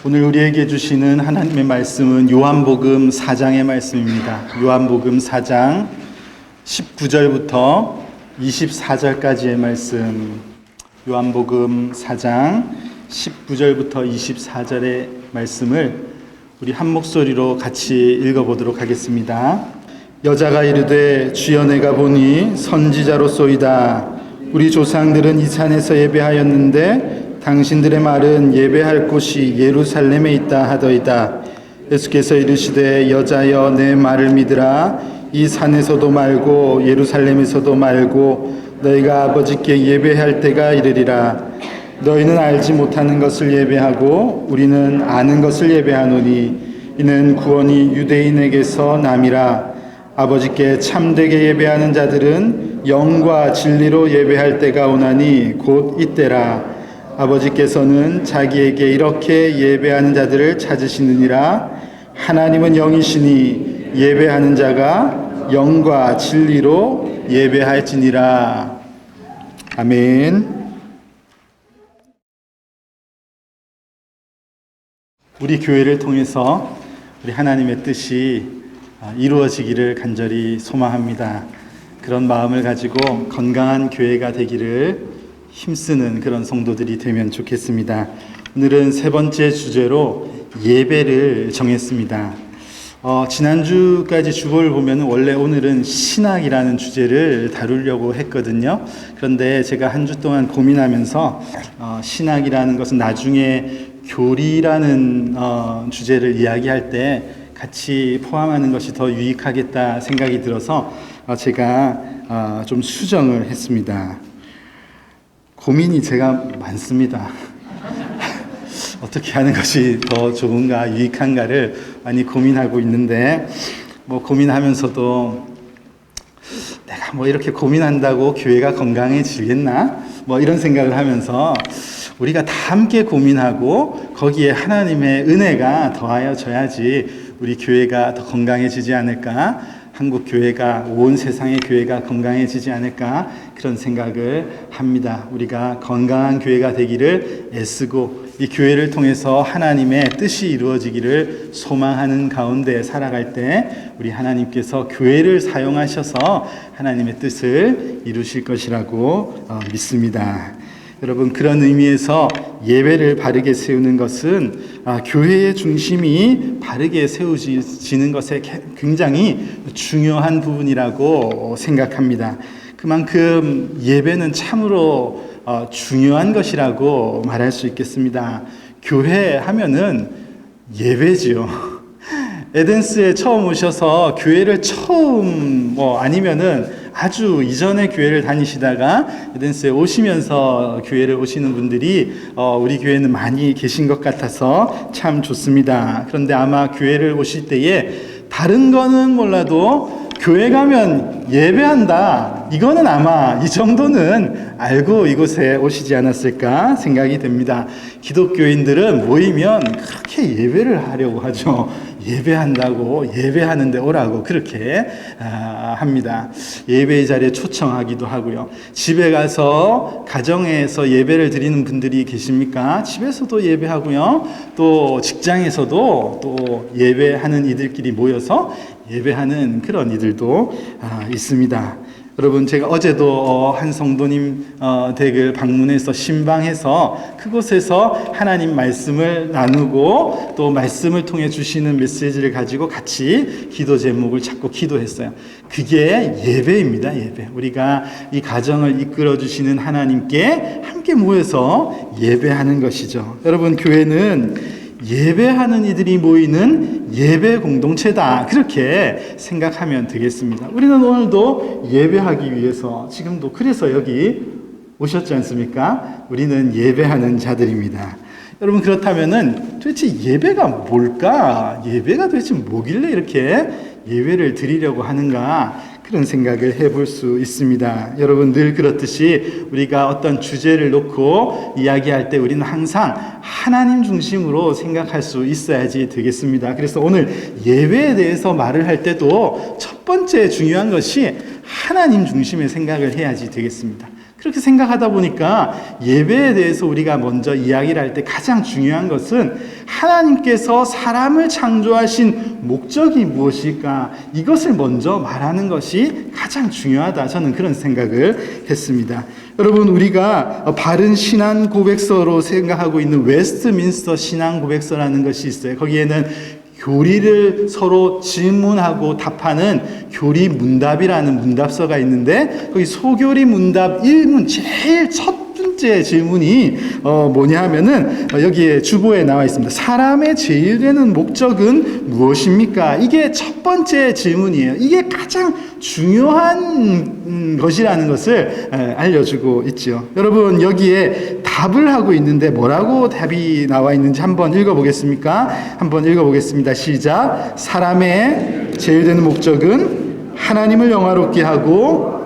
오늘 우리에게 주시는 하나님의 말씀은 요한복음 4장의 말씀입니다. 요한복음 4장 19절부터 24절까지의 말씀. 요한복음 4장 19절부터 24절의 말씀을 우리 한 목소리로 같이 읽어보도록 하겠습니다. 여자가 이르되 주여 내가 보니 선지자로소이다. 우리 조상들은 이 산에서 예배하였는데 당신들의 말은 예배할 곳이 예루살렘에 있다 하더이다. 예수께서 이르시되 여자여 내 말을 믿으라. 이 산에서도 말고 예루살렘에서도 말고 너희가 아버지께 예배할 때가 이르리라. 너희는 알지 못하는 것을 예배하고 우리는 아는 것을 예배하노니 이는 구원이 유대인에게서 남이라. 아버지께 참되게 예배하는 자들은 영과 진리로 예배할 때가 오나니 곧 이때라. 아버지께서는 자기에게 이렇게 예배하는 자들을 찾으시느니라. 하나님은 영이시니 예배하는 자가 영과 진리로 예배할지니라. 아멘. 우리 교회를 통해서 우리 하나님의 뜻이 이루어지기를 간절히 소망합니다. 그런 마음을 가지고 건강한 교회가 되기를 힘쓰는 그런 성도들이 되면 좋겠습니다. 오늘은 세 번째 주제로 예배를 정했습니다. 지난주까지 주보를 보면 원래 오늘은 신학이라는 주제를 다루려고 했거든요. 그런데 제가 한 주 동안 고민하면서 신학이라는 것은 나중에 교리라는 주제를 이야기할 때 같이 포함하는 것이 더 유익하겠다 생각이 들어서 제가 좀 수정을 했습니다. 고민이 제가 많습니다. 어떻게 하는 것이 더 좋은가, 유익한가를 많이 고민하고 있는데, 고민하면서도 내가 이렇게 고민한다고 교회가 건강해지겠나? 이런 생각을 하면서 우리가 다 함께 고민하고 거기에 하나님의 은혜가 더하여져야지 우리 교회가 더 건강해지지 않을까? 한국 교회가, 온 세상의 교회가 건강해지지 않을까? 그런 생각을 합니다. 우리가 건강한 교회가 되기를 애쓰고 이 교회를 통해서 하나님의 뜻이 이루어지기를 소망하는 가운데 살아갈 때 우리 하나님께서 교회를 사용하셔서 하나님의 뜻을 이루실 것이라고 믿습니다. 여러분, 그런 의미에서 예배를 바르게 세우는 것은 교회의 중심이 바르게 세워지는 것에 굉장히 중요한 부분이라고 생각합니다. 그만큼 예배는 참으로 중요한 것이라고 말할 수 있겠습니다. 교회 하면은 예배지요. 에덴스에 처음 오셔서 교회를 처음 아니면은 아주 이전에 교회를 다니시다가 에덴스에 오시면서 교회를 오시는 분들이 우리 교회는 많이 계신 것 같아서 참 좋습니다. 그런데 아마 교회를 오실 때에 다른 거는 몰라도 교회 가면 예배한다, 이거는 아마 이 정도는 알고 이곳에 오시지 않았을까 생각이 됩니다. 기독교인들은 모이면 그렇게 예배를 하려고 하죠. 예배한다고, 예배하는데 오라고 그렇게 합니다. 예배의 자리에 초청하기도 하고요. 집에 가서 가정에서 예배를 드리는 분들이 계십니까? 집에서도 예배하고요. 또 직장에서도 또 예배하는 이들끼리 모여서 예배하는 그런 이들도 있습니다. 여러분, 제가 어제도 한 성도님 댁을 방문해서 신방해서 그곳에서 하나님 말씀을 나누고 또 말씀을 통해 주시는 메시지를 가지고 같이 기도 제목을 찾고 기도했어요. 그게 예배입니다. 예배. 우리가 이 가정을 이끌어 주시는 하나님께 함께 모여서 예배하는 것이죠. 여러분, 교회는 예배하는 이들이 모이는 예배 공동체다, 그렇게 생각하면 되겠습니다. 우리는 오늘도 예배하기 위해서 지금도 그래서 여기 오셨지 않습니까? 우리는 예배하는 자들입니다. 여러분, 그렇다면은 도대체 예배가 뭘까? 예배가 도대체 뭐길래 이렇게 예배를 드리려고 하는가? 그런 생각을 해볼 수 있습니다. 여러분, 늘 그렇듯이 우리가 어떤 주제를 놓고 이야기할 때 우리는 항상 하나님 중심으로 생각할 수 있어야지 되겠습니다. 그래서 오늘 예배에 대해서 말을 할 때도 첫 번째 중요한 것이 하나님 중심의 생각을 해야지 되겠습니다. 그렇게 생각하다 보니까 예배에 대해서 우리가 먼저 이야기를 할 때 가장 중요한 것은 하나님께서 사람을 창조하신 목적이 무엇일까? 이것을 먼저 말하는 것이 가장 중요하다. 저는 그런 생각을 했습니다. 여러분, 우리가 바른 신앙 고백서로 생각하고 있는 웨스트민스터 신앙 고백서라는 것이 있어요. 거기에는 교리를 서로 질문하고 답하는 교리 문답이라는 문답서가 있는데, 거기 소교리 문답 1문 제일 첫 번째 질문이 뭐냐 하면은 여기에 주보에 나와 있습니다. 사람의 제일 되는 목적은 무엇입니까? 이게 첫 번째 질문이에요. 이게 가장 중요한 것이라는 것을 알려주고 있죠. 여러분, 여기에 답을 하고 있는데 뭐라고 답이 나와 있는지 한번 읽어보겠습니까? 한번 읽어보겠습니다. 시작. 사람의 제일 되는 목적은 하나님을 영화롭게 하고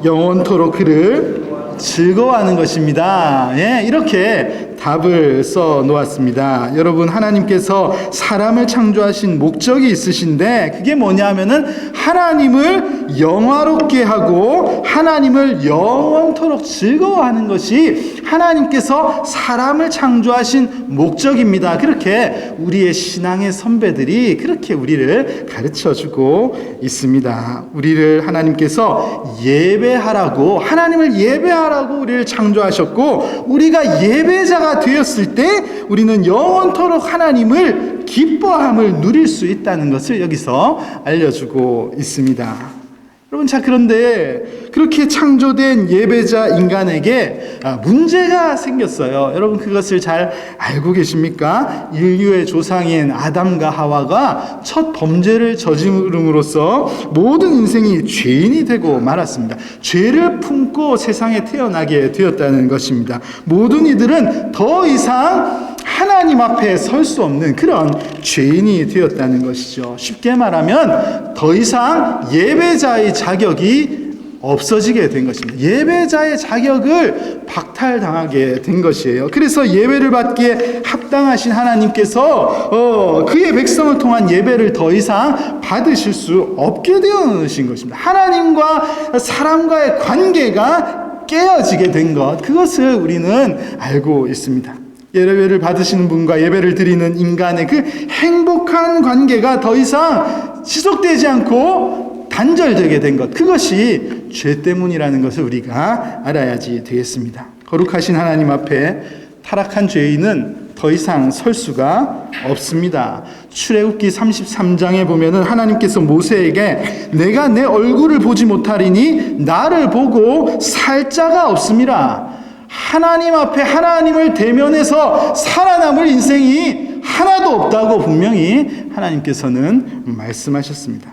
영원토록 그를 즐거워하는 것입니다. 예, 이렇게 답을 써 놓았습니다. 여러분, 하나님께서 사람을 창조하신 목적이 있으신데 그게 뭐냐 하면은 하나님을 영화롭게 하고 하나님을 영원토록 즐거워하는 것이 하나님께서 사람을 창조하신 목적입니다. 그렇게 우리의 신앙의 선배들이 그렇게 우리를 가르쳐주고 있습니다. 우리를 하나님께서 예배하라고, 하나님을 예배하라고 우리를 창조하셨고, 우리가 예배자가 되었을 때 우리는 영원토록 하나님을 기뻐함을 누릴 수 있다는 것을 여기서 알려주고 있습니다. 여러분, 자, 그런데 그렇게 창조된 예배자 인간에게 문제가 생겼어요. 여러분, 그것을 잘 알고 계십니까? 인류의 조상인 아담과 하와가 첫 범죄를 저지름으로써 모든 인생이 죄인이 되고 말았습니다. 죄를 품고 세상에 태어나게 되었다는 것입니다. 모든 이들은 더 이상 하나님 앞에 설 수 없는 그런 죄인이 되었다는 것이죠. 쉽게 말하면 더 이상 예배자의 자격이 없어지게 된 것입니다. 예배자의 자격을 박탈당하게 된 것이에요. 그래서 예배를 받기에 합당하신 하나님께서 그의 백성을 통한 예배를 더 이상 받으실 수 없게 되어놓으신 것입니다. 하나님과 사람과의 관계가 깨어지게 된 것, 그것을 우리는 알고 있습니다. 예배를 받으시는 분과 예배를 드리는 인간의 그 행복한 관계가 더 이상 지속되지 않고 단절되게 된 것, 그것이 죄 때문이라는 것을 우리가 알아야지 되겠습니다. 거룩하신 하나님 앞에 타락한 죄인은 더 이상 설 수가 없습니다. 출애굽기 33장에 보면은 하나님께서 모세에게 내가 내 얼굴을 보지 못하리니 나를 보고 살 자가 없음이라. 하나님 앞에 하나님을 대면해서 살아남을 인생이 하나도 없다고 분명히 하나님께서는 말씀하셨습니다.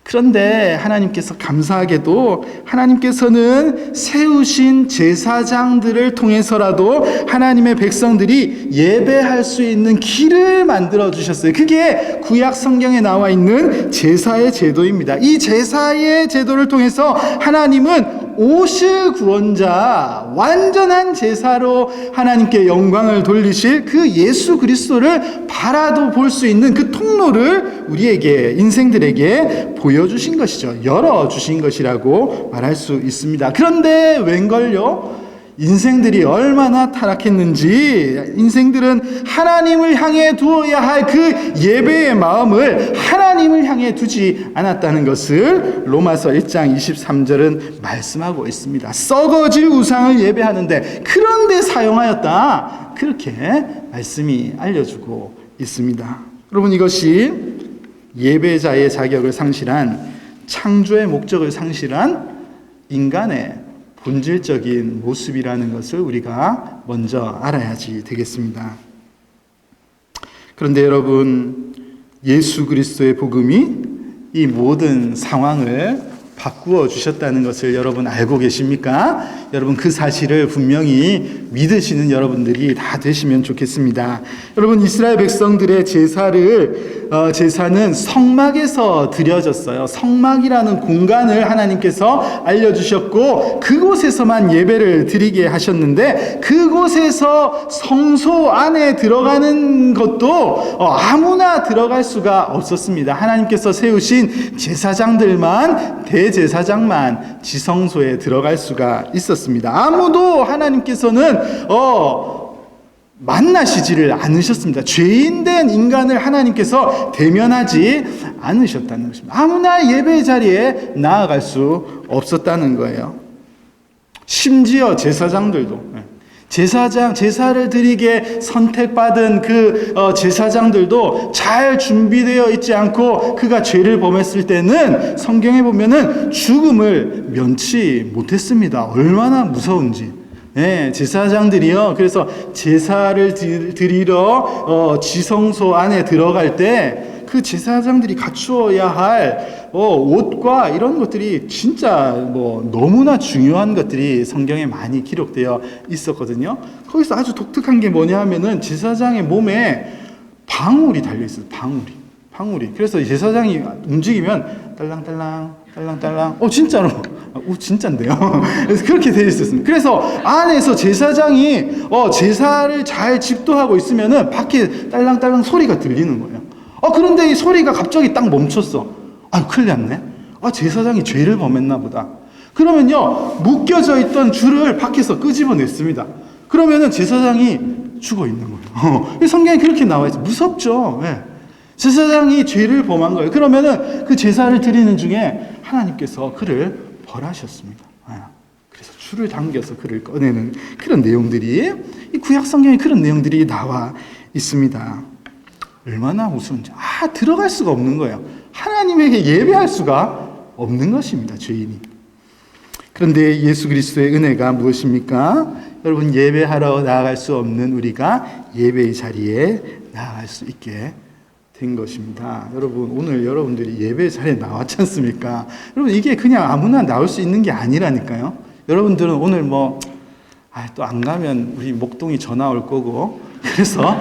그런데 하나님께서 감사하게도 하나님께서는 세우신 제사장들을 통해서라도 하나님의 백성들이 예배할 수 있는 길을 만들어 주셨어요. 그게 구약 성경에 나와 있는 제사의 제도입니다. 이 제사의 제도를 통해서 하나님은 오실 구원자, 완전한 제사로 하나님께 영광을 돌리실 그 예수 그리스도를 바라도 볼 수 있는 그 통로를 우리에게, 인생들에게 보여주신 것이죠. 열어주신 것이라고 말할 수 있습니다. 그런데 웬걸요? 인생들이 얼마나 타락했는지, 인생들은 하나님을 향해 두어야 할 그 예배의 마음을 하나님을 향해 두지 않았다는 것을 로마서 1장 23절은 말씀하고 있습니다. 썩어질 우상을 예배하는데 그런데 사용하였다, 그렇게 말씀이 알려주고 있습니다. 여러분, 이것이 예배자의 자격을 상실한, 창조의 목적을 상실한 인간의 본질적인 모습이라는 것을 우리가 먼저 알아야지 되겠습니다. 그런데 여러분, 예수 그리스도의 복음이 이 모든 상황을 바꾸어 주셨다는 것을 여러분 알고 계십니까? 여러분, 그 사실을 분명히 믿으시는 여러분들이 다 되시면 좋겠습니다. 여러분, 이스라엘 백성들의 제사는 성막에서 드려졌어요. 성막이라는 공간을 하나님께서 알려주셨고 그곳에서만 예배를 드리게 하셨는데, 그곳에서 성소 안에 들어가는 것도 아무나 들어갈 수가 없었습니다. 하나님께서 세우신 제사장들만 대제사장만 지성소에 들어갈 수가 있었습니다. 아무도 하나님께서는 만나시지를 않으셨습니다. 죄인된 인간을 하나님께서 대면하지 않으셨다는 것입니다. 아무나 예배 자리에 나아갈 수 없었다는 거예요. 심지어 제사장들도, 제사를 드리게 선택받은 그 제사장들도 잘 준비되어 있지 않고 그가 죄를 범했을 때는 성경에 보면은 죽음을 면치 못했습니다. 얼마나 무서운지. 제사장들이요. 그래서 제사를 드리러 지성소 안에 들어갈 때 그 제사장들이 갖추어야 할 옷과 이런 것들이 진짜 너무나 중요한 것들이 성경에 많이 기록되어 있었거든요. 거기서 아주 독특한 게 뭐냐 하면은 제사장의 몸에 방울이 달려 있어요. 방울이. 그래서 제사장이 움직이면 딸랑딸랑. 진짜로. 진짜인데요. 그래서 그렇게 되어 있었습니다. 그래서 안에서 제사장이 제사를 잘 집도하고 있으면은 밖에 딸랑딸랑 소리가 들리는 거예요. 그런데 이 소리가 갑자기 딱 멈췄어. 큰일 났네. 제사장이 죄를 범했나 보다. 그러면요, 묶여져 있던 줄을 밖에서 끄집어냈습니다. 그러면은 제사장이 죽어 있는 거예요. 성경에 그렇게 나와 있어요. 무섭죠. 제사장이 죄를 범한 거예요. 그러면은 그 제사를 드리는 중에 하나님께서 그를 벌하셨습니다. 그래서 줄을 당겨서 그를 꺼내는 그런 내용들이, 이 구약 성경에 그런 내용들이 나와 있습니다. 얼마나 무서운지. 들어갈 수가 없는 거예요. 하나님에게 예배할 수가 없는 것입니다, 죄인이. 그런데 예수 그리스도의 은혜가 무엇입니까? 여러분, 예배하러 나아갈 수 없는 우리가 예배의 자리에 나아갈 수 있게 된 것입니다. 여러분, 오늘 여러분들이 예배 자리에 나왔지 않습니까? 여러분, 이게 그냥 아무나 나올 수 있는 게 아니라니까요. 여러분들은 오늘 또 안 가면 우리 목동이 전화 올 거고, 그래서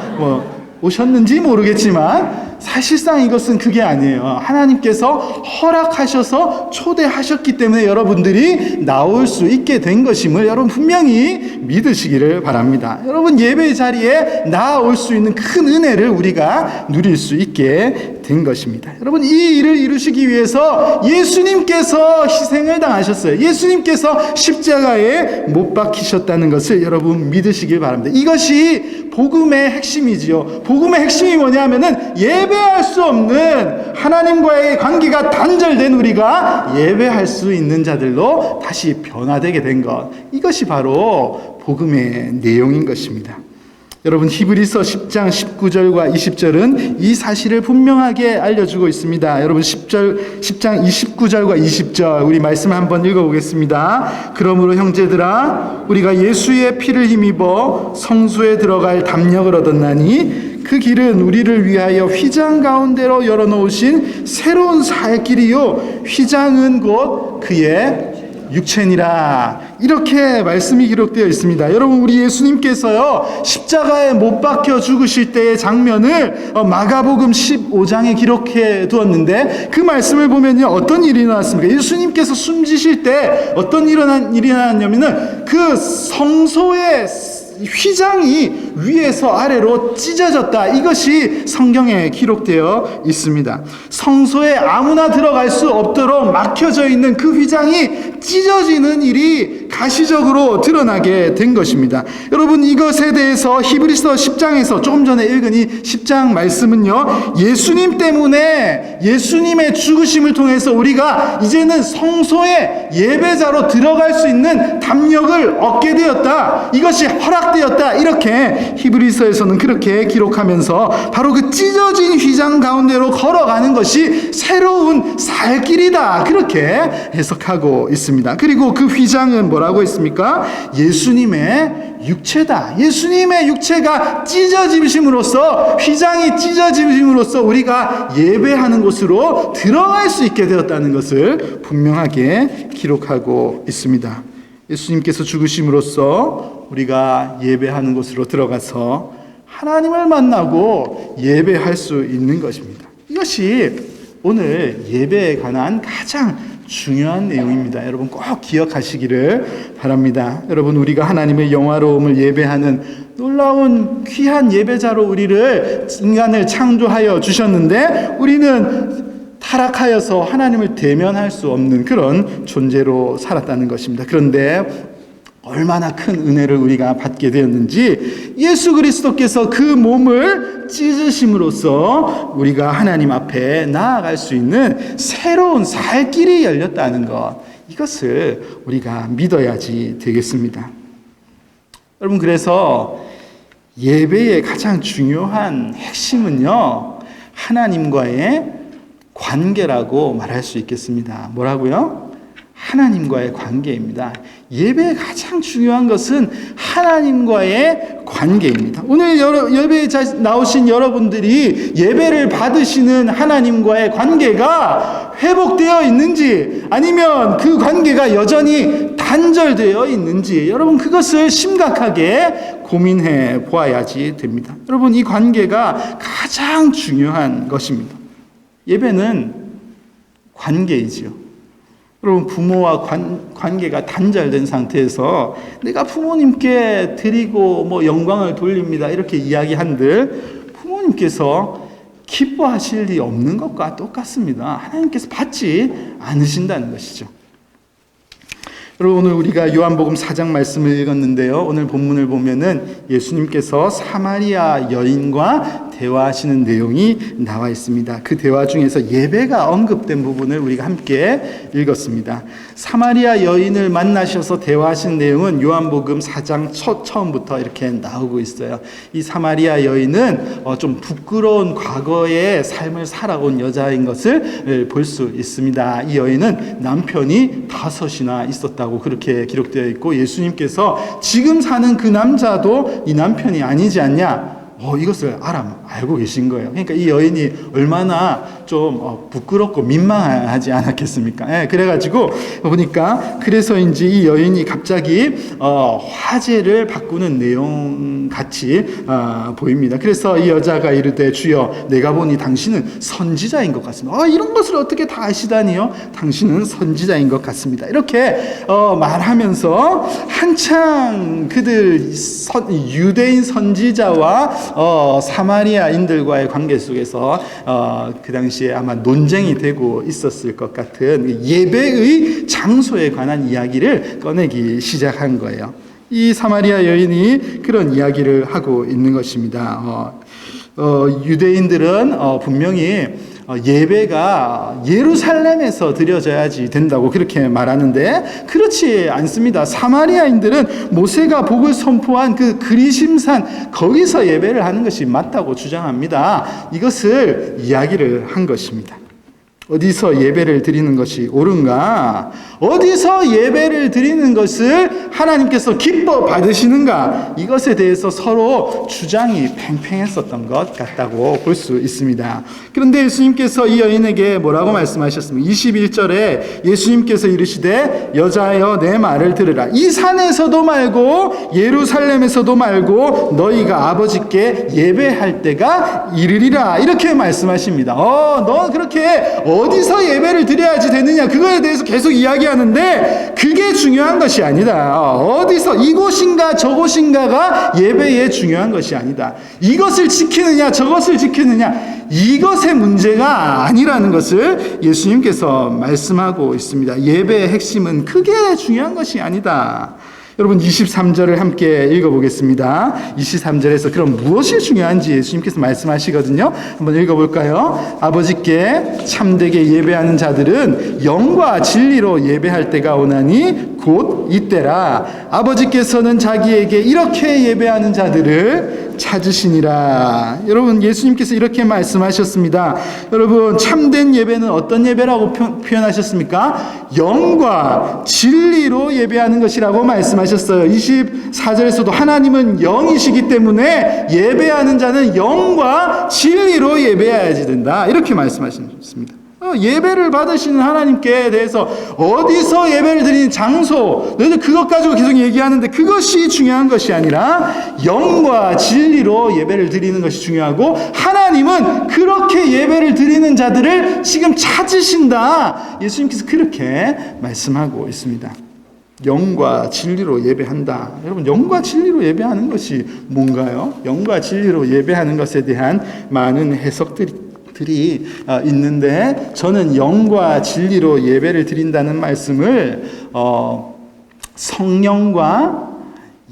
오셨는지 모르겠지만 사실상 이것은 그게 아니에요. 하나님께서 허락하셔서 초대하셨기 때문에 여러분들이 나올 수 있게 된 것임을 여러분 분명히 믿으시기를 바랍니다. 여러분, 예배의 자리에 나올 수 있는 큰 은혜를 우리가 누릴 수 있게 된 것입니다. 여러분, 이 일을 이루시기 위해서 예수님께서 희생을 당하셨어요. 예수님께서 십자가에 못 박히셨다는 것을 여러분 믿으시길 바랍니다. 이것이 복음의 핵심이지요. 복음의 핵심이 뭐냐면은 예배할 수 없는 하나님과의 관계가 단절된 우리가 예배할 수 있는 자들로 다시 변화되게 된 것. 이것이 바로 복음의 내용인 것입니다. 여러분, 히브리서 10장 19절과 20절은 이 사실을 분명하게 알려주고 있습니다. 여러분, 10장 29절과 20절 우리 말씀 한번 읽어보겠습니다. 그러므로 형제들아, 우리가 예수의 피를 힘입어 성소에 들어갈 담력을 얻었나니 그 길은 우리를 위하여 휘장 가운데로 열어놓으신 새로운 살 길이요, 휘장은 곧 그의 육체니라. 이렇게 말씀이 기록되어 있습니다. 여러분, 우리 예수님께서요, 십자가에 못 박혀 죽으실 때의 장면을 마가복음 15장에 기록해 두었는데, 그 말씀을 보면요, 어떤 일이 일어났습니까? 예수님께서 숨지실 때 어떤 일이 일어났냐면은 그 성소의 휘장이 위에서 아래로 찢어졌다. 이것이 성경에 기록되어 있습니다. 성소에 아무나 들어갈 수 없도록 막혀져 있는 그 휘장이 찢어지는 일이 가시적으로 드러나게 된 것입니다. 여러분, 이것에 대해서 히브리서 10장에서 조금 전에 읽은 이 10장 말씀은요, 예수님 때문에, 예수님의 죽으심을 통해서 우리가 이제는 성소의 예배자로 들어갈 수 있는 담력을 얻게 되었다. 이것이 허락되었다. 이렇게 히브리서에서는 그렇게 기록하면서 바로 그 찢어진 휘장 가운데로 걸어가는 것이 새로운 살 길이다. 그렇게 해석하고 있습니다. 그리고 그 휘장은 뭐라고 했습니까? 예수님의 육체다. 예수님의 육체가 찢어짐으로써, 휘장이 찢어짐으로써 우리가 예배하는 곳으로 들어갈 수 있게 되었다는 것을 분명하게 기록하고 있습니다. 예수님께서 죽으심으로써 우리가 예배하는 곳으로 들어가서 하나님을 만나고 예배할 수 있는 것입니다. 이것이 오늘 예배에 관한 가장 중요한 내용입니다. 여러분 꼭 기억하시기를 바랍니다. 여러분, 우리가 하나님의 영화로움을 예배하는 놀라운 귀한 예배자로 인간을 창조하여 주셨는데, 우리는 타락하여서 하나님을 대면할 수 없는 그런 존재로 살았다는 것입니다. 그런데 얼마나 큰 은혜를 우리가 받게 되었는지 예수 그리스도께서 그 몸을 찢으심으로써 우리가 하나님 앞에 나아갈 수 있는 새로운 살 길이 열렸다는 것, 이것을 우리가 믿어야지 되겠습니다. 여러분, 그래서 예배의 가장 중요한 핵심은요, 하나님과의 관계라고 말할 수 있겠습니다. 뭐라고요? 하나님과의 관계입니다. 예배의 가장 중요한 것은 하나님과의 관계입니다. 오늘 예배에 나오신 여러분들이 예배를 받으시는 하나님과의 관계가 회복되어 있는지, 아니면 그 관계가 여전히 단절되어 있는지, 여러분 그것을 심각하게 고민해 보아야지 됩니다. 여러분, 이 관계가 가장 중요한 것입니다. 예배는 관계이지요. 여러분, 부모와 관계가 단절된 상태에서 내가 부모님께 드리고 영광을 돌립니다 이렇게 이야기한들 부모님께서 기뻐하실 일이 없는 것과 똑같습니다. 하나님께서 받지 않으신다는 것이죠. 여러분, 오늘 우리가 요한복음 4장 말씀을 읽었는데요, 오늘 본문을 보면은 예수님께서 사마리아 여인과 대화하시는 내용이 나와 있습니다. 그 대화 중에서 예배가 언급된 부분을 우리가 함께 읽었습니다. 사마리아 여인을 만나셔서 대화하신 내용은 요한복음 4장 처음부터 이렇게 나오고 있어요. 이 사마리아 여인은 좀 부끄러운 과거의 삶을 살아온 여자인 것을 볼 수 있습니다. 이 여인은 남편이 5이나 있었다고 그렇게 기록되어 있고, 예수님께서 지금 사는 그 남자도 이 남편이 아니지 않냐, 이것을 알고 계신 거예요. 그러니까 이 여인이 얼마나 좀 부끄럽고 민망하지 않았겠습니까? 그래가지고 보니까 그래서인지 이 여인이 갑자기 화제를 바꾸는 내용 같이 보입니다. 그래서 이 여자가 이르되 주여 내가 보니 당신은 선지자인 것 같습니다. 이런 것을 어떻게 다 아시다니요? 당신은 선지자인 것 같습니다. 이렇게 말하면서 한창 그들 유대인 선지자와 사마리아인들과의 관계 속에서 그 당시에 아마 논쟁이 되고 있었을 것 같은 예배의 장소에 관한 이야기를 꺼내기 시작한 거예요. 이 사마리아 여인이 그런 이야기를 하고 있는 것입니다. 유대인들은 분명히 예배가 예루살렘에서 드려져야지 된다고 그렇게 말하는데 그렇지 않습니다. 사마리아인들은 모세가 복을 선포한 그 그리심산 거기서 예배를 하는 것이 맞다고 주장합니다. 이것을 이야기를 한 것입니다. 어디서 예배를 드리는 것이 옳은가? 어디서 예배를 드리는 것을 하나님께서 기뻐 받으시는가? 이것에 대해서 서로 주장이 팽팽했었던 것 같다고 볼 수 있습니다. 그런데 예수님께서 이 여인에게 뭐라고 말씀하셨습니까? 21절에 예수님께서 이르시되 여자여 내 말을 들으라. 이 산에서도 말고 예루살렘에서도 말고 너희가 아버지께 예배할 때가 이르리라. 이렇게 말씀하십니다. 너 그렇게 어디서 예배를 드려야지 되느냐, 그거에 대해서 계속 이야기하는데 그게 중요한 것이 아니다. 어디서 이곳인가 저곳인가가 예배에 중요한 것이 아니다. 이것을 지키느냐 저것을 지키느냐, 이것의 문제가 아니라는 것을 예수님께서 말씀하고 있습니다. 예배의 핵심은 크게 중요한 것이 아니다. 여러분 23절을 함께 읽어보겠습니다. 23절에서 그럼 무엇이 중요한지 예수님께서 말씀하시거든요. 한번 읽어볼까요? 아버지께 참되게 예배하는 자들은 영과 진리로 예배할 때가 오나니 곧 이때라. 아버지께서는 자기에게 이렇게 예배하는 자들을 찾으시니라. 여러분 예수님께서 이렇게 말씀하셨습니다. 여러분 참된 예배는 어떤 예배라고 표현하셨습니까? 영과 진리로 예배하는 것이라고 말씀하셨어요. 24절에서도 하나님은 영이시기 때문에 예배하는 자는 영과 진리로 예배해야지 된다, 이렇게 말씀하셨습니다. 예배를 받으시는 하나님께 대해서 어디서 예배를 드리는 장소, 너희들 그것 가지고 계속 얘기하는데 그것이 중요한 것이 아니라 영과 진리로 예배를 드리는 것이 중요하고, 하나님은 그렇게 예배를 드리는 자들을 지금 찾으신다. 예수님께서 그렇게 말씀하고 있습니다. 영과 진리로 예배한다. 여러분 영과 진리로 예배하는 것이 뭔가요? 영과 진리로 예배하는 것에 대한 많은 해석들이 들이 있는데 저는 영과 진리로 예배를 드린다는 말씀을 성령과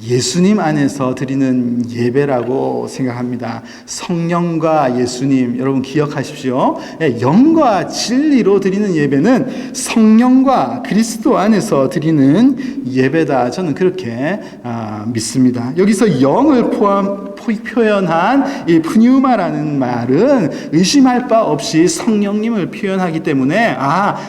예수님 안에서 드리는 예배라고 생각합니다. 성령과 예수님, 여러분 기억하십시오. 영과 진리로 드리는 예배는 성령과 그리스도 안에서 드리는 예배다. 저는 그렇게 믿습니다. 여기서 영을 표현한 이 푸뉴마라는 말은 의심할 바 없이 성령님을 표현하기 때문에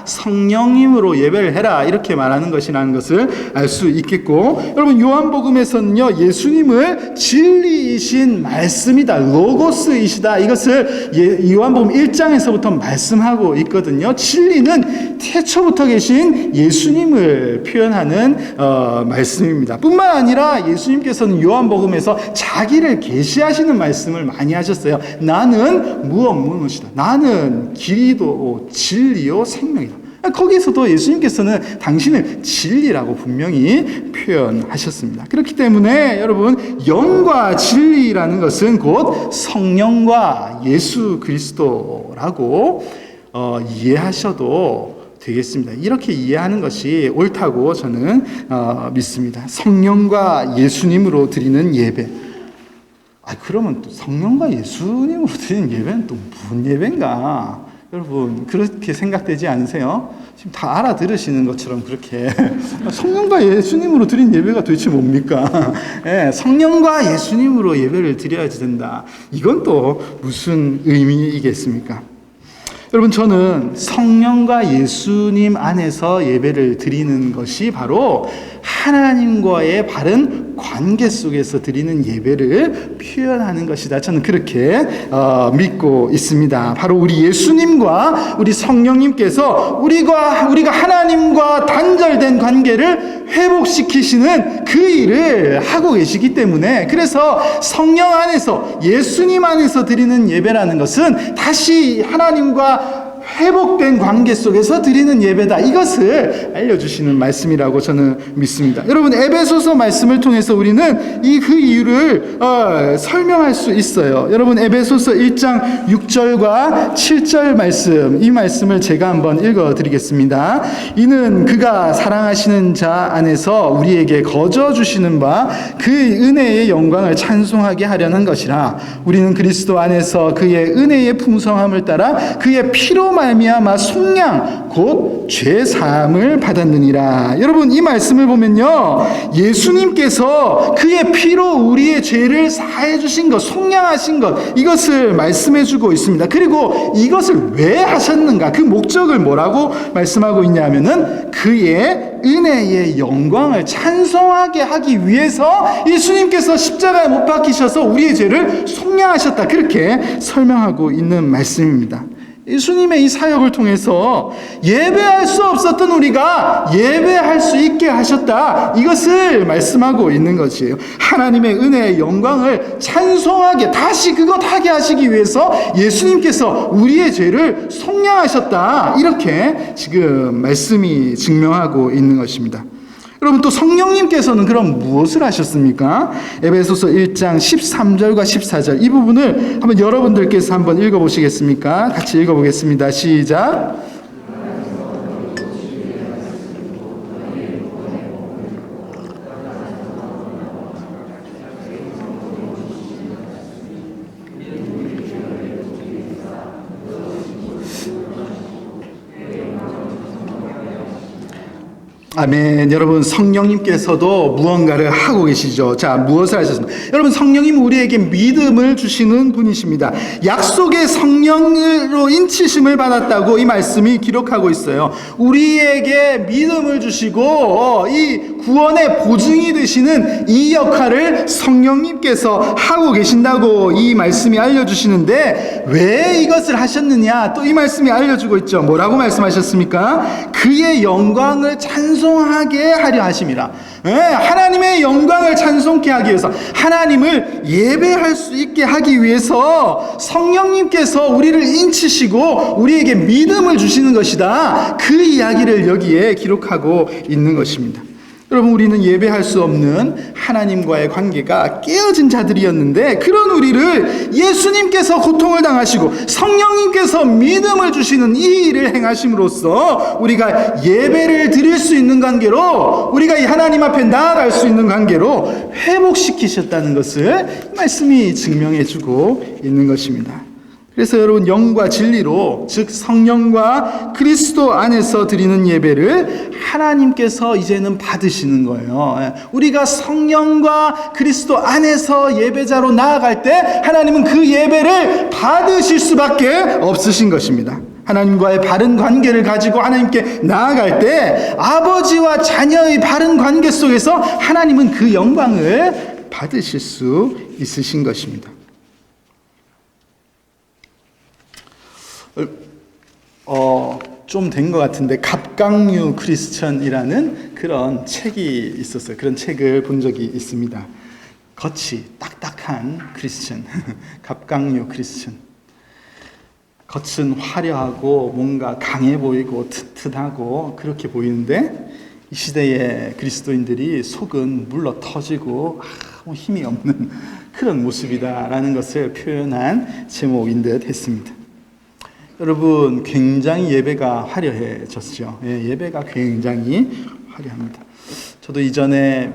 성령님으로 예배를 해라 이렇게 말하는 것이라는 것을 알 수 있겠고, 여러분 요한복음에서는요 예수님을 진리이신 말씀이다, 로고스이시다, 이것을 요한복음 1장에서부터 말씀하고 있거든요. 진리는 태초부터 계신 예수님을 표현하는 말씀입니다. 뿐만 아니라 예수님께서는 요한복음에서 자기를 계시하시는 말씀을 많이 하셨어요. 나는 무엇이다. 나는 길이요 진리요 생명이다. 거기서도 예수님께서는 당신을 진리라고 분명히 표현하셨습니다. 그렇기 때문에 여러분 영과 진리라는 것은 곧 성령과 예수 그리스도라고 이해하셔도 되겠습니다. 이렇게 이해하는 것이 옳다고 저는 믿습니다. 성령과 예수님으로 드리는 예배. 그러면 또 성령과 예수님으로 드리는 예배는 또 무슨 예배인가? 여러분 그렇게 생각되지 않으세요? 지금 다 알아들으시는 것처럼 그렇게 성령과 예수님으로 드린 예배가 도대체 뭡니까? 성령과 예수님으로 예배를 드려야지 된다. 이건 또 무슨 의미이겠습니까? 여러분 저는 성령과 예수님 안에서 예배를 드리는 것이 바로 하나님과의 바른 관계 속에서 드리는 예배를 표현하는 것이다. 저는 그렇게 믿고 있습니다. 바로 우리 예수님과 우리 성령님께서 우리가 하나님과 단절된 관계를 회복시키시는 그 일을 하고 계시기 때문에, 그래서 성령 안에서 예수님 안에서 드리는 예배라는 것은 다시 하나님과 회복된 관계 속에서 드리는 예배다. 이것을 알려주시는 말씀이라고 저는 믿습니다. 여러분 에베소서 말씀을 통해서 우리는 그 이유를 설명할 수 있어요. 여러분 에베소서 1장 6절과 7절 말씀, 이 말씀을 제가 한번 읽어드리겠습니다. 이는 그가 사랑하시는 자 안에서 우리에게 거저 주시는 바 그 은혜의 영광을 찬송하게 하려는 것이라. 우리는 그리스도 안에서 그의 은혜의 풍성함을 따라 그의 피로 말미암아 속량 곧 죄 사함을 받았느니라. 여러분 이 말씀을 보면요 예수님께서 그의 피로 우리의 죄를 사해 주신 것, 속량하신 것, 이것을 말씀해 주고 있습니다. 그리고 이것을 왜 하셨는가, 그 목적을 뭐라고 말씀하고 있냐면은 그의 은혜의 영광을 찬송하게 하기 위해서 예수님께서 십자가에 못 박히셔서 우리의 죄를 속량하셨다, 그렇게 설명하고 있는 말씀입니다. 예수님의 이 사역을 통해서 예배할 수 없었던 우리가 예배할 수 있게 하셨다, 이것을 말씀하고 있는 것이에요. 하나님의 은혜의 영광을 찬송하게, 다시 그것 하게 하시기 위해서 예수님께서 우리의 죄를 속량하셨다, 이렇게 지금 말씀이 증명하고 있는 것입니다. 여러분 또 성령님께서는 그럼 무엇을 하셨습니까? 에베소서 1장 13절과 14절 이 부분을 한번 여러분들께서 한번 읽어보시겠습니까? 같이 읽어보겠습니다. 시작. 아멘. 여러분 성령님께서도 무언가를 하고 계시죠. 자, 무엇을 하셨습니까? 여러분 성령님은 우리에게 믿음을 주시는 분이십니다. 약속의 성령으로 인치심을 받았다고 이 말씀이 기록하고 있어요. 우리에게 믿음을 주시고 이 구원의 보증이 되시는 이 역할을 성령님께서 하고 계신다고 이 말씀이 알려주시는데, 왜 이것을 하셨느냐, 또 이 말씀이 알려주고 있죠. 뭐라고 말씀하셨습니까? 그의 영광을 찬송하게 하려 하심이라. 하나님의 영광을 찬송케 하기 위해서, 하나님을 예배할 수 있게 하기 위해서 성령님께서 우리를 인치시고 우리에게 믿음을 주시는 것이다, 그 이야기를 여기에 기록하고 있는 것입니다. 여러분, 우리는 예배할 수 없는 하나님과의 관계가 깨어진 자들이었는데, 그런 우리를 예수님께서 고통을 당하시고 성령님께서 믿음을 주시는 이 일을 행하심으로써 우리가 예배를 드릴 수 있는 관계로, 우리가 이 하나님 앞에 나아갈 수 있는 관계로 회복시키셨다는 것을 말씀이 증명해주고 있는 것입니다. 그래서 여러분, 영과 진리로, 즉 성령과 그리스도 안에서 드리는 예배를 하나님께서 이제는 받으시는 거예요. 우리가 성령과 그리스도 안에서 예배자로 나아갈 때 하나님은 그 예배를 받으실 수밖에 없으신 것입니다. 하나님과의 바른 관계를 가지고 하나님께 나아갈 때 아버지와 자녀의 바른 관계 속에서 하나님은 그 영광을 받으실 수 있으신 것입니다. 좀 된 것 같은데, 갑각류 크리스천이라는 그런 책이 있었어요. 그런 책을 본 적이 있습니다. 겉이 딱딱한 크리스천, 갑각류 크리스천. 겉은 화려하고 뭔가 강해 보이고 튼튼하고 그렇게 보이는데, 이 시대의 그리스도인들이 속은 물러 터지고 아무 힘이 없는 그런 모습이다라는 것을 표현한 제목인 듯 했습니다. 여러분, 굉장히 예배가 화려해졌죠. 예배가 굉장히 화려합니다. 저도 이전에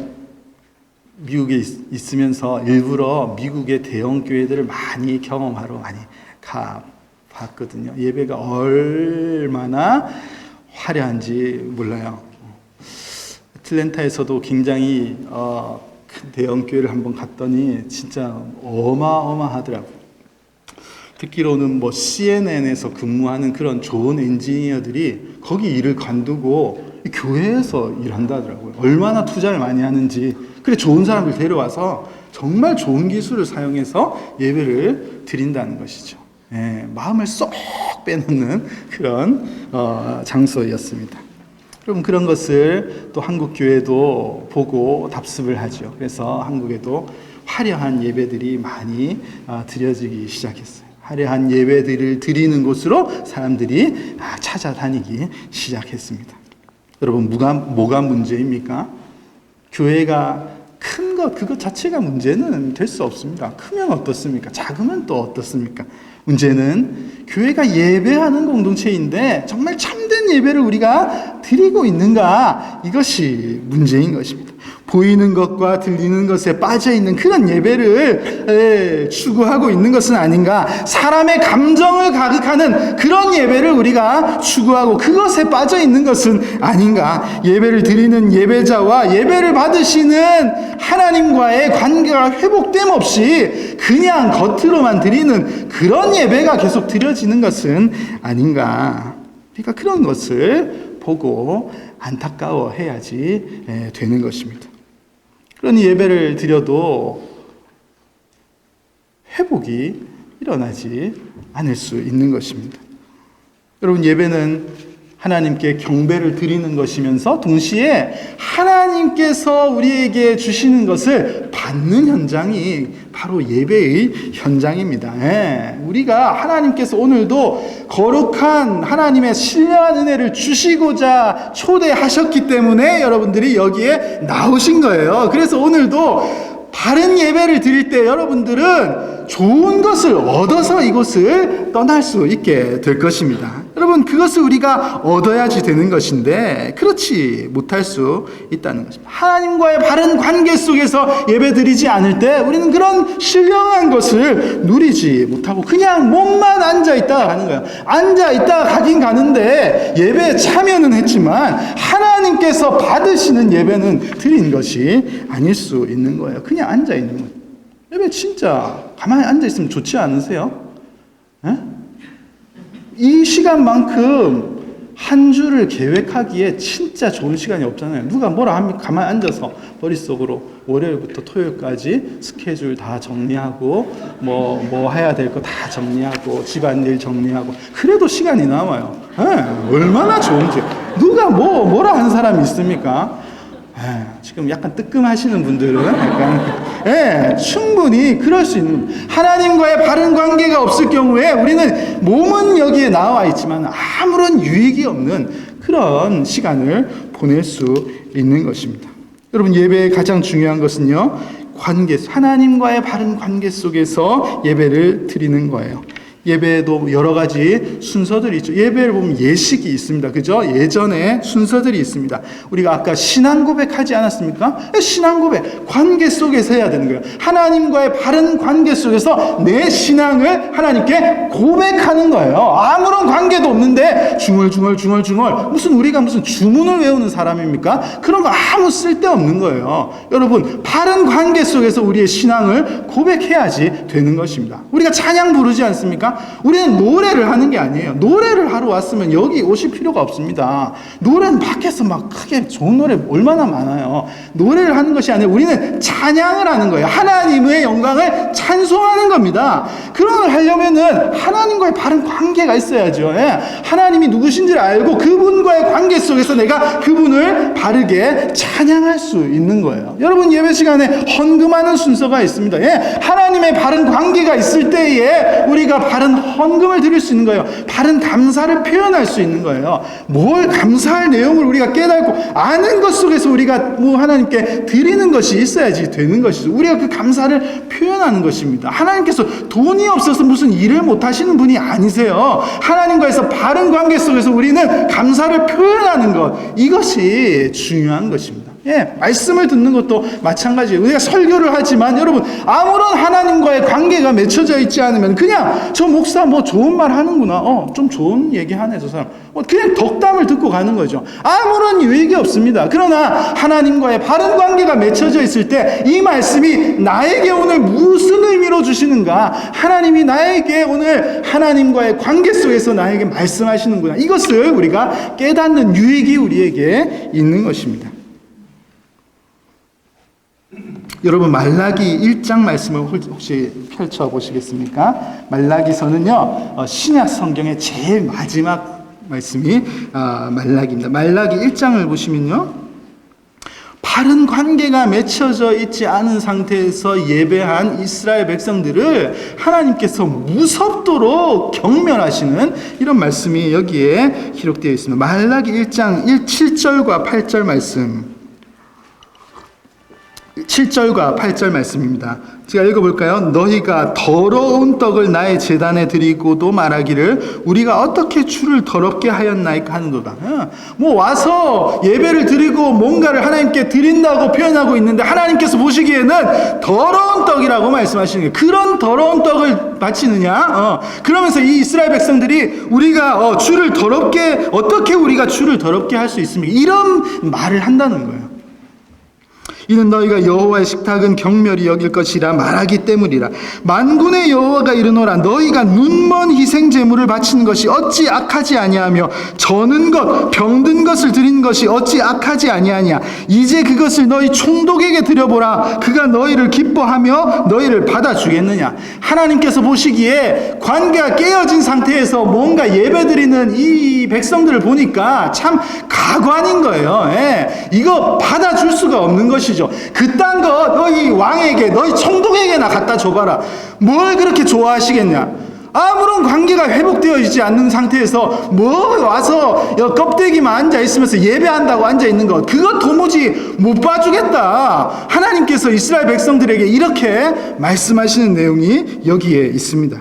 미국에 있으면서 일부러 미국의 대형 교회들을 많이 경험하러 많이 가봤거든요. 예배가 얼마나 화려한지 몰라요. 애틀랜타에서도 굉장히 큰 대형 교회를 한번 갔더니 진짜 어마어마하더라고요. 듣기로는 CNN에서 근무하는 그런 좋은 엔지니어들이 거기 일을 관두고 교회에서 일한다더라고요. 얼마나 투자를 많이 하는지. 그래, 좋은 사람들 데려와서 정말 좋은 기술을 사용해서 예배를 드린다는 것이죠. 마음을 쏙 빼놓는 그런 장소였습니다. 그럼 그런 것을 또 한국 교회도 보고 답습을 하죠. 그래서 한국에도 화려한 예배들이 많이 드려지기 시작했어요. 화려한 예배들을 드리는 곳으로 사람들이 찾아다니기 시작했습니다. 여러분, 뭐가 문제입니까? 교회가 큰 것, 그것 자체가 문제는 될 수 없습니다. 크면 어떻습니까? 작으면 또 어떻습니까? 문제는 교회가 예배하는 공동체인데 정말 참된 예배를 우리가 드리고 있는가? 이것이 문제인 것입니다. 보이는 것과 들리는 것에 빠져있는 그런 예배를 추구하고 있는 것은 아닌가? 사람의 감정을 자극하는 그런 예배를 우리가 추구하고 그것에 빠져있는 것은 아닌가? 예배를 드리는 예배자와 예배를 받으시는 하나님과의 관계가 회복됨 없이 그냥 겉으로만 드리는 그런 예배가 계속 드려지는 것은 아닌가? 그러니까 그런 것을 보고 안타까워해야지 되는 것입니다. 그러니 예배를 드려도 회복이 일어나지 않을 수 있는 것입니다. 여러분, 예배는 하나님께 경배를 드리는 것이면서 동시에 하나님께서 우리에게 주시는 것을 받는 현장이 바로 예배의 현장입니다. 우리가 하나님께서 오늘도 거룩한 하나님의 신령한 은혜를 주시고자 초대하셨기 때문에 여러분들이 여기에 나오신 거예요. 그래서 오늘도 바른 예배를 드릴 때 여러분들은 좋은 것을 얻어서 이곳을 떠날 수 있게 될 것입니다. 여러분, 그것을 우리가 얻어야지 되는 것인데 그렇지 못할 수 있다는 것입니다. 하나님과의 바른 관계 속에서 예배드리지 않을 때 우리는 그런 신령한 것을 누리지 못하고 그냥 몸만 앉아있다가 가는 거예요. 앉아있다가 가긴 가는데 예배에 참여는 했지만 하나님께서 받으시는 예배는 드린 것이 아닐 수 있는 거예요. 그냥 앉아있는 거예요. 예배 진짜 가만히 앉아있으면 좋지 않으세요? 이 시간만큼 한 주를 계획하기에 진짜 좋은 시간이 없잖아요. 누가 뭐라 하면 가만히 앉아서 머릿속으로 월요일부터 토요일까지 스케줄 다 정리하고 뭐 해야 될 거 다 정리하고 집안일 정리하고 그래도 시간이 남아요. 얼마나 좋은지. 누가 뭐라 하는 사람이 있습니까? 지금 약간 뜨끔하시는 분들은 약간 충분히 그럴 수 있는, 하나님과의 바른 관계가 없을 경우에 우리는 몸은 여기에 나와 있지만 아무런 유익이 없는 그런 시간을 보낼 수 있는 것입니다. 여러분, 예배의 가장 중요한 것은요, 관계, 하나님과의 바른 관계 속에서 예배를 드리는 거예요. 예배에도 여러 가지 순서들이 있죠. 예배를 보면 예식이 있습니다. 그죠? 예전에 순서들이 있습니다. 우리가 아까 신앙 고백하지 않았습니까? 신앙 고백, 관계 속에서 해야 되는 거예요. 하나님과의 바른 관계 속에서 내 신앙을 하나님께 고백하는 거예요. 아무런 관계도 없는데 중얼중얼 무슨 우리가 무슨 주문을 외우는 사람입니까? 그런 거 아무 쓸데없는 거예요. 여러분, 바른 관계 속에서 우리의 신앙을 고백해야지 되는 것입니다. 우리가 찬양 부르지 않습니까? 우리는 노래를 하는 게 아니에요. 노래를 하러 왔으면 여기 오실 필요가 없습니다. 노래는 밖에서 막 크게 좋은 노래 얼마나 많아요. 노래를 하는 것이 아니라 우리는 찬양을 하는 거예요. 하나님의 영광을 찬송하는 겁니다. 그런 걸 하려면은 하나님과의 바른 관계가 있어야죠. 예. 하나님이 누구신지를 알고 그분과의 관계 속에서 내가 그분을 바르게 찬양할 수 있는 거예요. 여러분, 예배 시간에 헌금하는 순서가 있습니다. 예. 하나님의 바른 관계가 있을 때에 우리가 바른 헌금을 드릴 수 있는 거예요. 바른 감사를 표현할 수 있는 거예요. 뭘 감사할 내용을 우리가 깨닫고 아는 것 속에서 우리가 뭐 하나님께 드리는 것이 있어야지 되는 것이죠. 우리가 그 감사를 표현하는 것입니다. 하나님께서 돈이 없어서 무슨 일을 못 하시는 분이 아니세요. 하나님과에서 바른 관계 속에서 우리는 감사를 표현하는 것, 이것이 중요한 것입니다. 예, 말씀을 듣는 것도 마찬가지예요. 우리가 설교를 하지만 여러분, 아무런 하나님과의 관계가 맺혀져 있지 않으면 그냥 저 목사 뭐 좋은 말 하는구나, 좀 좋은 얘기 하네 저 사람, 그냥 덕담을 듣고 가는 거죠. 아무런 유익이 없습니다. 그러나 하나님과의 바른 관계가 맺혀져 있을 때 이 말씀이 나에게 오늘 무슨 의미로 주시는가, 하나님이 나에게 오늘 하나님과의 관계 속에서 나에게 말씀하시는구나, 이것을 우리가 깨닫는 유익이 우리에게 있는 것입니다. 여러분, 말라기 1장 말씀을 혹시 펼쳐보시겠습니까? 말라기서는요, 신약 성경의 제일 마지막 말씀이 말라기입니다. 말라기 1장을 보시면요, 바른 관계가 맺혀져 있지 않은 상태에서 예배한 이스라엘 백성들을 하나님께서 무섭도록 경멸하시는 이런 말씀이 여기에 기록되어 있습니다. 말라기 1장 7절과 8절 말씀, 7절과 8절 말씀입니다. 제가 읽어볼까요? 너희가 더러운 떡을 나의 제단에 드리고도 말하기를 우리가 어떻게 주를 더럽게 하였나이까 하는도다. 뭐 와서 예배를 드리고 뭔가를 하나님께 드린다고 표현하고 있는데 하나님께서 보시기에는 더러운 떡이라고 말씀하시는 거예요. 그런 더러운 떡을 바치느냐? 그러면서 이 이스라엘 백성들이 우리가 주를 더럽게, 어떻게 우리가 주를 더럽게 할 수 있습니까? 이런 말을 한다는 거예요. 이는 너희가 여호와의 식탁은 경멸이 여길 것이라 말하기 때문이라. 만군의 여호와가 이르노라. 너희가 눈먼 희생 제물을 바치는 것이 어찌 악하지 아니하며 저는 것 병든 것을 드린 것이 어찌 악하지 아니하냐. 이제 그것을 너희 총독에게 드려보라. 그가 너희를 기뻐하며 너희를 받아주겠느냐. 하나님께서 보시기에 관계가 깨어진 상태에서 뭔가 예배드리는 이 백성들을 보니까 참 가관인 거예요. 예. 이거 받아줄 수가 없는 것이죠. 그딴 거 너희 왕에게, 너희 총독에게나 갖다 줘봐라. 뭘 그렇게 좋아하시겠냐. 아무런 관계가 회복되어 있지 않는 상태에서 뭐 와서 껍데기만 앉아 있으면서 예배한다고 앉아 있는 것, 그거 도무지 못 봐주겠다. 하나님께서 이스라엘 백성들에게 이렇게 말씀하시는 내용이 여기에 있습니다.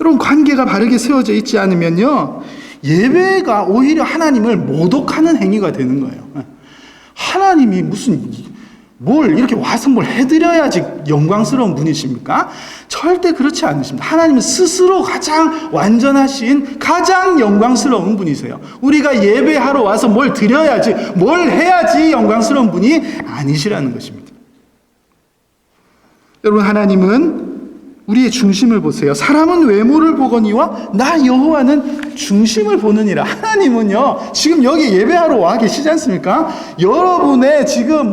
여러분, 관계가 바르게 세워져 있지 않으면요, 예배가 오히려 하나님을 모독하는 행위가 되는 거예요. 하나님이 무슨 뭘 이렇게 와서 뭘 해드려야지 영광스러운 분이십니까? 절대 그렇지 않으십니다. 하나님은 스스로 가장 완전하신, 가장 영광스러운 분이세요. 우리가 예배하러 와서 뭘 드려야지, 뭘 해야지 영광스러운 분이 아니시라는 것입니다. 여러분, 하나님은 우리의 중심을 보세요. 사람은 외모를 보거니와 나 여호와는 중심을 보느니라. 하나님은요, 지금 여기 예배하러 와 계시지 않습니까? 여러분의 지금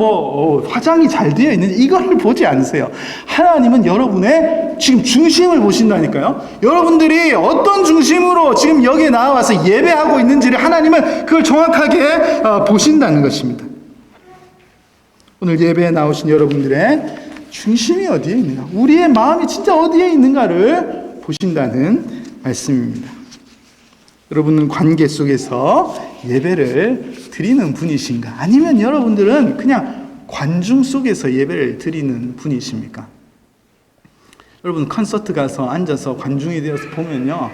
화장이 잘 되어 있는지 이걸 보지 않으세요. 하나님은 여러분의 지금 중심을 보신다니까요. 여러분들이 어떤 중심으로 지금 여기에 나와서 예배하고 있는지를 하나님은 그걸 정확하게 보신다는 것입니다. 오늘 예배에 나오신 여러분들의 중심이 어디에 있는가, 우리의 마음이 진짜 어디에 있는가를 보신다는 말씀입니다. 여러분은 관계 속에서 예배를 드리는 분이신가? 아니면 여러분들은 그냥 관중 속에서 예배를 드리는 분이십니까? 여러분 콘서트 가서 앉아서 관중이 되어서 보면요,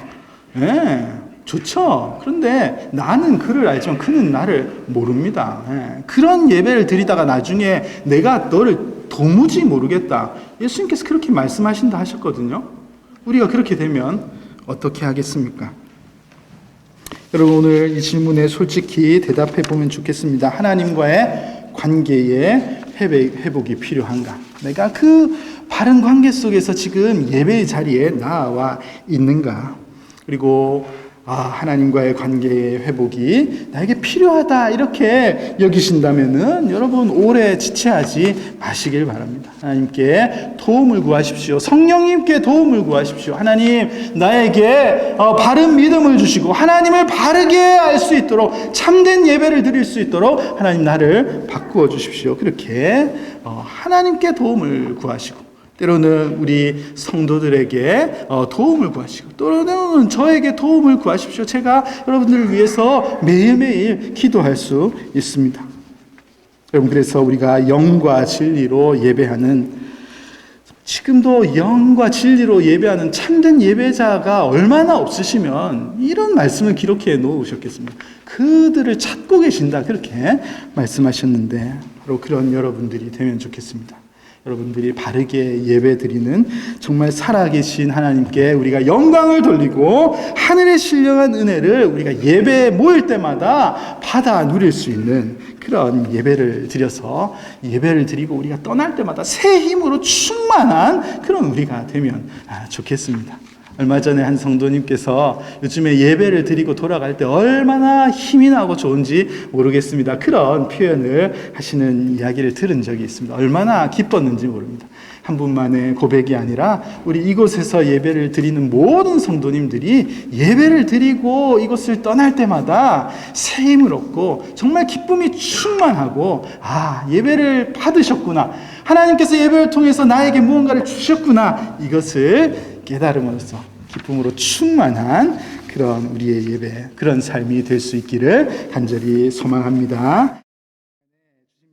좋죠. 그런데 나는 그를 알지만 그는 나를 모릅니다. 그런 예배를 드리다가 나중에 내가 너를 도무지 모르겠다. 예수님께서 그렇게 말씀하신다 하셨거든요. 우리가 그렇게 되면 어떻게 하겠습니까? 여러분 오늘 이 질문에 솔직히 대답해 보면 좋겠습니다. 하나님과의 관계의 회복이 필요한가? 내가 그 바른 관계 속에서 지금 예배의 자리에 나와 있는가? 그리고 하나님과의 관계의 회복이 나에게 필요하다 이렇게 여기신다면은 여러분 오래 지체하지 마시길 바랍니다. 하나님께 도움을 구하십시오. 성령님께 도움을 구하십시오. 하나님 나에게 바른 믿음을 주시고 하나님을 바르게 알 수 있도록 참된 예배를 드릴 수 있도록 하나님 나를 바꾸어 주십시오. 그렇게 하나님께 도움을 구하시고 때로는 우리 성도들에게 도움을 구하시고 또는 저에게 도움을 구하십시오. 제가 여러분들을 위해서 매일매일 기도할 수 있습니다. 여러분 그래서 우리가 영과 진리로 예배하는 지금도 영과 진리로 예배하는 참된 예배자가 얼마나 없으시면 이런 말씀을 기록해 놓으셨겠습니까? 그들을 찾고 계신다 그렇게 말씀하셨는데 바로 그런 여러분들이 되면 좋겠습니다. 여러분들이 바르게 예배드리는 정말 살아계신 하나님께 우리가 영광을 돌리고 하늘의 신령한 은혜를 우리가 예배에 모일 때마다 받아 누릴 수 있는 그런 예배를 드려서 예배를 드리고 우리가 떠날 때마다 새 힘으로 충만한 그런 우리가 되면 좋겠습니다. 얼마 전에 한 성도님께서 요즘에 예배를 드리고 돌아갈 때 얼마나 힘이 나고 좋은지 모르겠습니다. 그런 표현을 하시는 이야기를 들은 적이 있습니다. 얼마나 기뻤는지 모릅니다. 한 분만의 고백이 아니라 우리 이곳에서 예배를 드리는 모든 성도님들이 예배를 드리고 이곳을 떠날 때마다 새 힘을 얻고 정말 기쁨이 충만하고 예배를 받으셨구나. 하나님께서 예배를 통해서 나에게 무언가를 주셨구나. 이것을 깨달음으로써 기쁨으로 충만한 그런 우리의 예배, 그런 삶이 될 수 있기를 간절히 소망합니다.